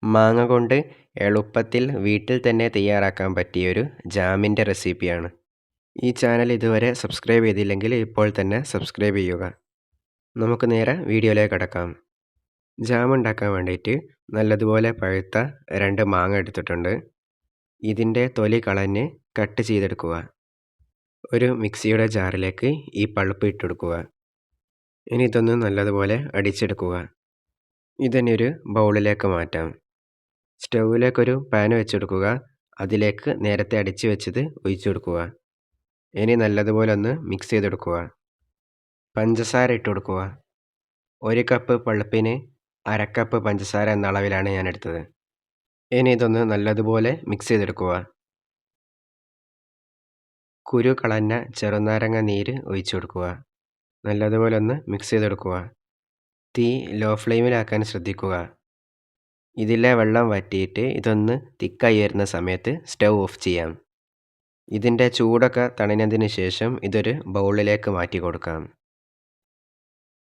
മാങ്ങ കൊണ്ട് എളുപ്പത്തിൽ വീട്ടിൽ തന്നെ തയ്യാറാക്കാൻ പറ്റിയൊരു ജാമിൻ്റെ റെസിപ്പിയാണ്. ഈ ചാനൽ ഇതുവരെ സബ്സ്ക്രൈബ് ചെയ്തില്ലെങ്കിൽ ഇപ്പോൾ തന്നെ സബ്സ്ക്രൈബ് ചെയ്യുക. നമുക്ക് നേരെ വീഡിയോയിലേക്ക് കടക്കാം. ജാം ഉണ്ടാക്കാൻ വേണ്ടിയിട്ട് നല്ലതുപോലെ പഴുത്ത 2 മാങ്ങ എടുത്തിട്ടുണ്ട്. ഇതിൻ്റെ തൊലി കളഞ്ഞ് കട്ട് ചെയ്തെടുക്കുക. ഒരു മിക്സിയുടെ ജാറിലേക്ക് ഈ പൾപ്പ് ഇട്ടെടുക്കുക. ഇനി ഇതൊന്ന് നല്ലതുപോലെ അടിച്ചെടുക്കുക. ഇതിനെ ഒരു ബൗളിലേക്ക് മാറ്റാം. സ്റ്റൗവിലേക്കൊരു പാൻ വെച്ചെടുക്കുക. അതിലേക്ക് നേരത്തെ അടിച്ചു വെച്ചത് ഒഴിച്ചു കൊടുക്കുക. ഇനി നല്ലതുപോലെ ഒന്ന് മിക്സ് ചെയ്തെടുക്കുക. പഞ്ചസാര ഇട്ട് കൊടുക്കുക. 1 കപ്പ് പൾപ്പിന് 1/2 കപ്പ് പഞ്ചസാര എന്ന അളവിലാണ് ഞാൻ എടുത്തത്. ഇനി ഇതൊന്ന് നല്ലതുപോലെ മിക്സ് ചെയ്തെടുക്കുക. കുരു കളഞ്ഞ ചെറുനാരങ്ങ നീര് ഒഴിച്ചു കൊടുക്കുക. നല്ലതുപോലെ ഒന്ന് മിക്സ് ചെയ്തെടുക്കുക. തീ ലോ ഫ്ലെയിമിലാക്കാൻ ശ്രദ്ധിക്കുക. ഇതിലെ വെള്ളം വറ്റിയിട്ട് ഇതൊന്ന് തിക്കായി വരുന്ന സമയത്ത് സ്റ്റൗ ഓഫ് ചെയ്യാം. ഇതിൻ്റെ ചൂടൊക്കെ തണിഞ്ഞതിന് ശേഷം ഇതൊരു ബൗളിലേക്ക് മാറ്റി കൊടുക്കാം.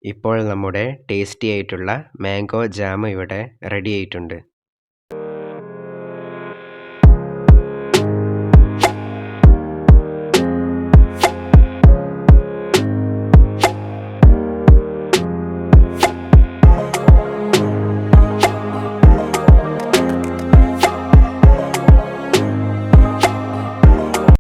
ഇപ്പോൾ നമ്മുടെ ടേസ്റ്റി ആയിട്ടുള്ള മാംഗോ ജാം ഇവിടെ റെഡി ആയിട്ടുണ്ട്.